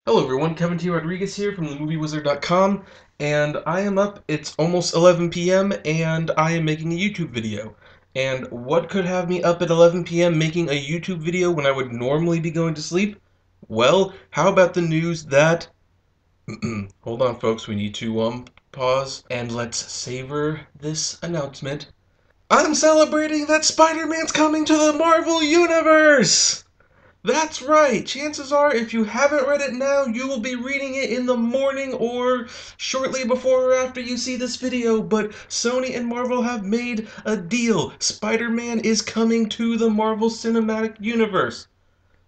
Hello everyone, Kevin T. Rodriguez here from themoviewizard.com, and I am up. It's almost 11 p.m. and I am making a YouTube video. And what could have me up at 11 p.m. making a YouTube video when I would normally be going to sleep? Well, how about the news that... Hold on folks, we need to pause and let's savor this announcement. I'm celebrating that Spider-Man's coming to the Marvel Universe! That's right! Chances are, if you haven't read it now, you will be reading it in the morning or shortly before or after you see this video, but Sony and Marvel have made a deal. Spider-Man is coming to the Marvel Cinematic Universe.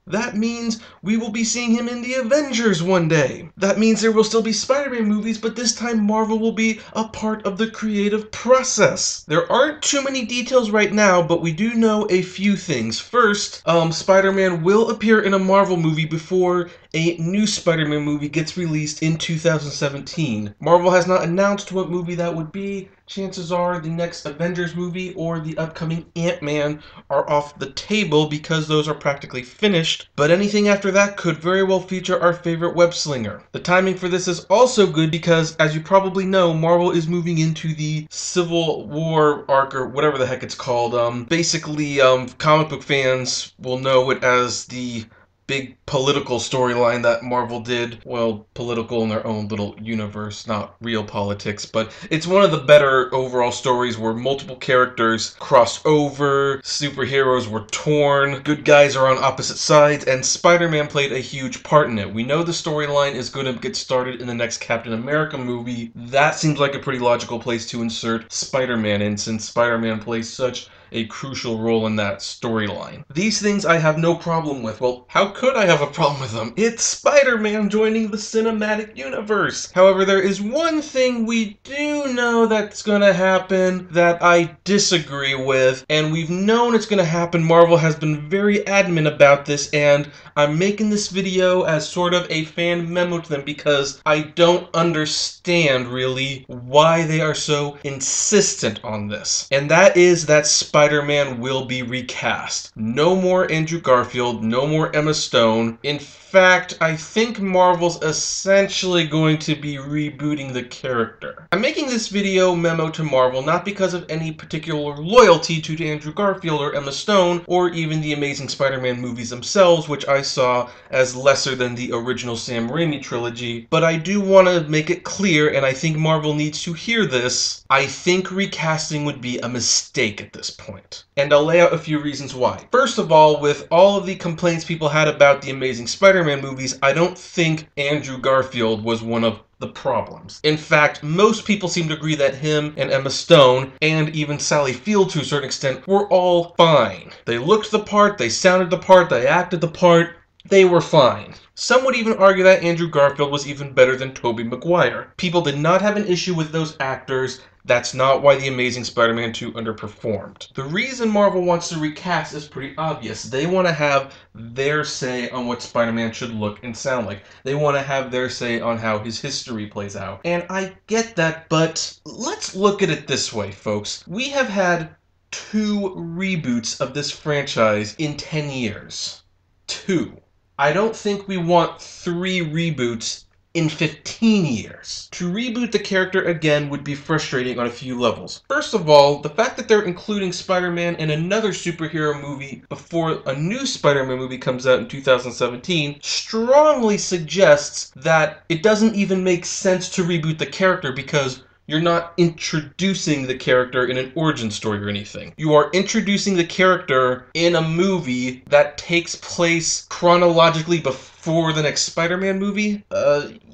That means we will be seeing him in the Avengers one day. That means there will still be Spider-Man movies, but this time Marvel will be a part of the creative process. There aren't too many details right now, but we do know a few things. First, Spider-Man will appear in a Marvel movie before a new Spider-Man movie gets released in 2017. Marvel has not announced what movie that would be. Chances are the next Avengers movie or the upcoming Ant-Man are off the table because those are practically finished, but anything after that could very well feature our favorite web-slinger. The timing for this is also good because, as you probably know, Marvel is moving into the Civil War arc, or whatever the heck it's called. Basically, comic book fans will know it as the big political storyline that Marvel did. Well, political in their own little universe, not real politics, but it's one of the better overall stories where multiple characters crossed over, superheroes were torn, good guys are on opposite sides, and Spider-Man played a huge part in it. We know the storyline is going to get started in the next Captain America movie. That seems like a pretty logical place to insert Spider-Man in, since Spider-Man plays such a crucial role in that storyline. These things I have no problem with. Well, how could I have a problem with them? It's Spider-Man joining the cinematic universe. However, there is one thing we do know that's gonna happen that I disagree with, and we've known it's gonna happen. Marvel has been very adamant about this, and I'm making this video as sort of a fan memo to them because I don't understand really why they are so insistent on this. And that is that Spider-Man will be recast. No more Andrew Garfield, no more Emma Stone. In fact, I think Marvel's essentially going to be rebooting the character. I'm making this video memo to Marvel not because of any particular loyalty to Andrew Garfield or Emma Stone, or even the Amazing Spider-Man movies themselves, which I saw as lesser than the original Sam Raimi trilogy, but I do want to make it clear, and I think Marvel needs to hear this, I think recasting would be a mistake at this point. And I'll lay out a few reasons why. First of all, with all of the complaints people had about the Amazing Spider-Man movies, I don't think Andrew Garfield was one of the problems. In fact, most people seem to agree that him and Emma Stone, and even Sally Field to a certain extent, were all fine. They looked the part, they sounded the part, they acted the part, they were fine. Some would even argue that Andrew Garfield was even better than Tobey Maguire. People did not have an issue with those actors. That's not why The Amazing Spider-Man 2 underperformed. The reason Marvel wants to recast is pretty obvious. They want to have their say on what Spider-Man should look and sound like. They want to have their say on how his history plays out. And I get that, but let's look at it this way, folks. We have had 2 reboots of this franchise in 10 years. 2. I don't think we want 3 reboots in 15 years. To reboot the character again would be frustrating on a few levels. First of all, the fact that they're including Spider-Man in another superhero movie before a new Spider-Man movie comes out in 2017 strongly suggests that it doesn't even make sense to reboot the character because you're not introducing the character in an origin story or anything. You are introducing the character in a movie that takes place chronologically before the next Spider-Man movie.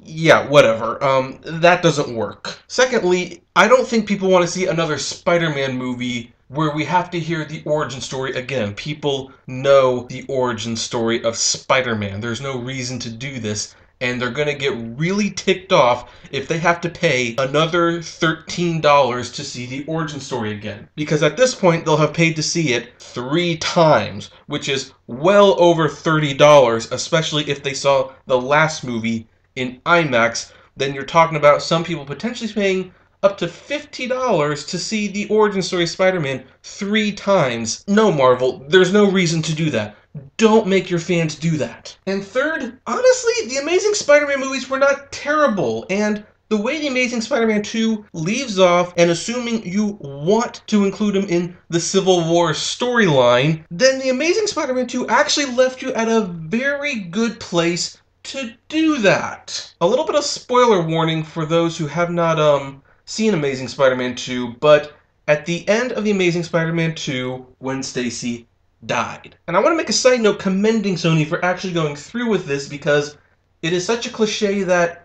Yeah, whatever. That doesn't work. Secondly, I don't think people want to see another Spider-Man movie where we have to hear the origin story again. People know the origin story of Spider-Man. There's no reason to do this. And they're going to get really ticked off if they have to pay another $13 to see the origin story again. Because at this point, they'll have paid to see it 3 times, which is well over $30, especially if they saw the last movie in IMAX. Then you're talking about some people potentially paying up to $50 to see the origin story of Spider-Man 3 times. No, Marvel, there's no reason to do that. Don't make your fans do that. And third, honestly, the Amazing Spider-Man movies were not terrible, and the way The Amazing Spider-Man 2 leaves off, and assuming you want to include him in the Civil War storyline, then The Amazing Spider-Man 2 actually left you at a very good place to do that. A little bit of spoiler warning for those who have not seen Amazing Spider-Man 2, but at the end of The Amazing Spider-Man 2, Gwen Stacy died. And I want to make a side note commending Sony for actually going through with this, because it is such a cliche that,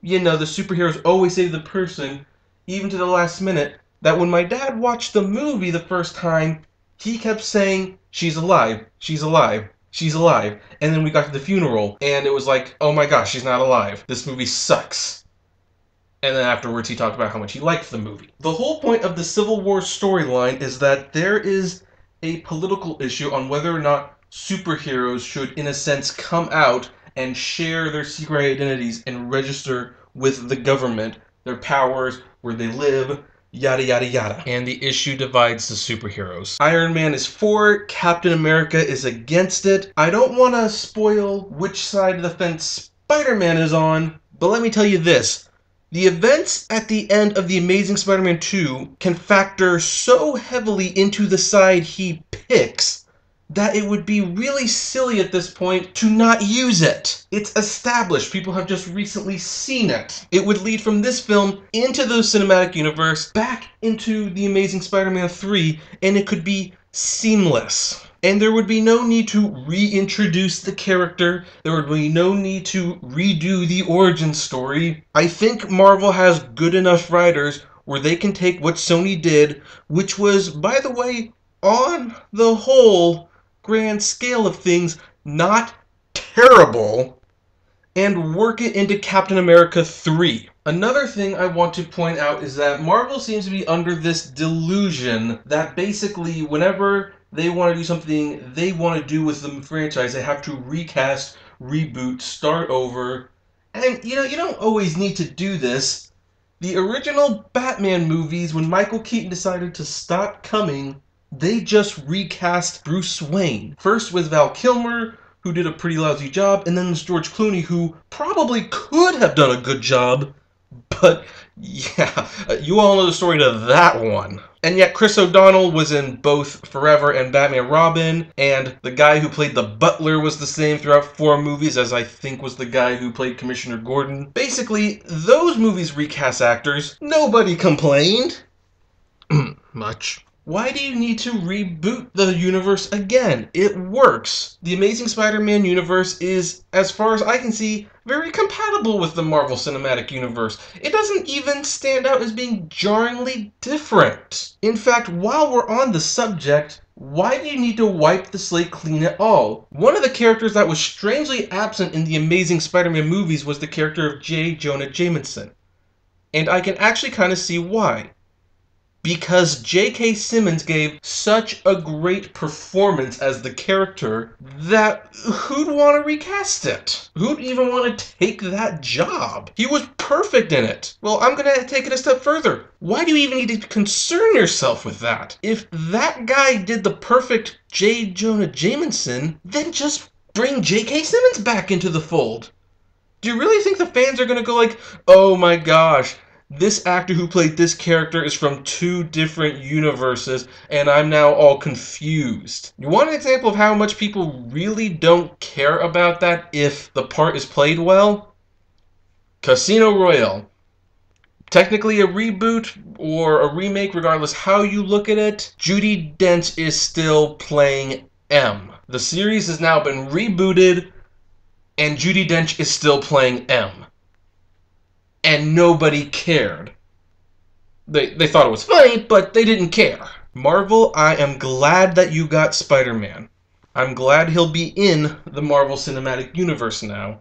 the superheroes always save the person, even to the last minute, that when my dad watched the movie the first time, he kept saying, "She's alive, she's alive, she's alive." And then we got to the funeral, and it was like, oh my gosh, she's not alive. This movie sucks. And then afterwards he talked about how much he liked the movie. The whole point of the Civil War storyline is that there is a political issue on whether or not superheroes should, in a sense, come out and share their secret identities and register with the government, their powers, where they live, yada yada yada. And the issue divides the superheroes. Iron Man is for it, Captain America is against it. I don't want to spoil which side of the fence Spider-Man is on, but let me tell you this. The events at the end of The Amazing Spider-Man 2 can factor so heavily into the side he picks that it would be really silly at this point to not use it. It's established. People have just recently seen it. It would lead from this film into the cinematic universe, back into The Amazing Spider-Man 3, and it could be seamless. And there would be no need to reintroduce the character. There would be no need to redo the origin story. I think Marvel has good enough writers where they can take what Sony did, which was, by the way, on the whole grand scale of things, not terrible, and work it into Captain America 3. Another thing I want to point out is that Marvel seems to be under this delusion that basically whenever they want to do something they want to do with the franchise, they have to recast, reboot, start over. And, you don't always need to do this. The original Batman movies, when Michael Keaton decided to stop coming, they just recast Bruce Wayne. First with Val Kilmer, who did a pretty lousy job, and then there's George Clooney, who probably could have done a good job, but yeah, you all know the story to that one. And yet Chris O'Donnell was in both Forever and Batman Robin, and the guy who played the Butler was the same throughout 4 movies, as I think was the guy who played Commissioner Gordon. Basically, those movies recast actors. Nobody complained. Much. Why do you need to reboot the universe again? It works. The Amazing Spider-Man universe is, as far as I can see, very compatible with the Marvel Cinematic Universe. It doesn't even stand out as being jarringly different. In fact, while we're on the subject, why do you need to wipe the slate clean at all? One of the characters that was strangely absent in the Amazing Spider-Man movies was the character of J. Jonah Jameson. And I can actually kind of see why. Because J.K. Simmons gave such a great performance as the character that who'd want to recast it? Who'd even want to take that job? He was perfect in it. Well, I'm going to take it a step further. Why do you even need to concern yourself with that? If that guy did the perfect J. Jonah Jameson, then just bring J.K. Simmons back into the fold. Do you really think the fans are going to go like, oh my gosh, this actor who played this character is from 2 different universes, and I'm now all confused? You want an example of how much people really don't care about that if the part is played well? Casino Royale. Technically a reboot or a remake, regardless how you look at it, Judi Dench is still playing M. The series has now been rebooted, and Judi Dench is still playing M. And nobody cared. They thought it was funny, but they didn't care. Marvel, I am glad that you got Spider-Man. I'm glad he'll be in the Marvel Cinematic Universe now.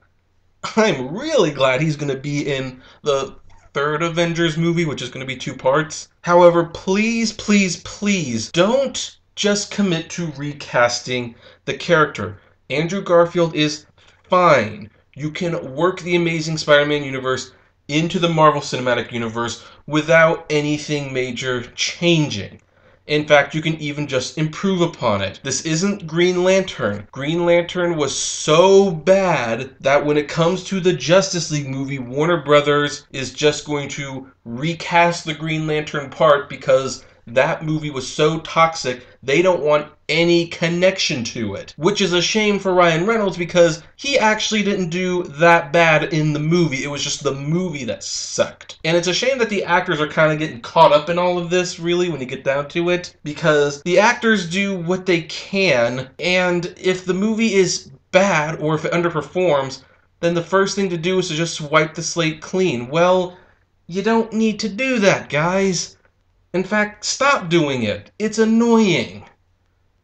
I'm really glad he's going to be in the 3rd Avengers movie, which is going to be 2 parts. However, please, please, please, don't just commit to recasting the character. Andrew Garfield is fine. You can work the Amazing Spider-Man universe into the Marvel Cinematic Universe without anything major changing. In fact, you can even just improve upon it. This isn't Green Lantern. Green Lantern was so bad that when it comes to the Justice League movie, Warner Brothers is just going to recast the Green Lantern part because that movie was so toxic, they don't want any connection to it. Which is a shame for Ryan Reynolds because he actually didn't do that bad in the movie. It was just the movie that sucked. And it's a shame that the actors are kind of getting caught up in all of this, really, when you get down to it, because the actors do what they can, and if the movie is bad or if it underperforms, then the first thing to do is to just wipe the slate clean. Well, you don't need to do that, guys. In fact, stop doing it. It's annoying.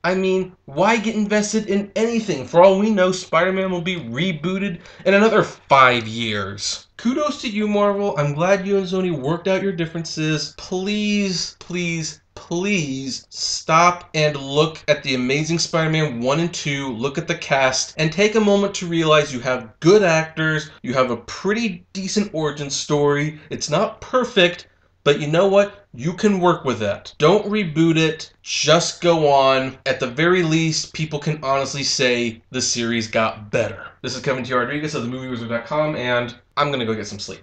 I mean, why get invested in anything? For all we know, Spider-Man will be rebooted in another 5 years. Kudos to you, Marvel. I'm glad you and Sony worked out your differences. Please, please, please stop and look at the Amazing Spider-Man 1 and 2, look at the cast, and take a moment to realize you have good actors, you have a pretty decent origin story. It's not perfect, but you know what? You can work with that. Don't reboot it. Just go on. At the very least, people can honestly say the series got better. This is Kevin T. Rodriguez of themoviewizard.com, and I'm gonna go get some sleep.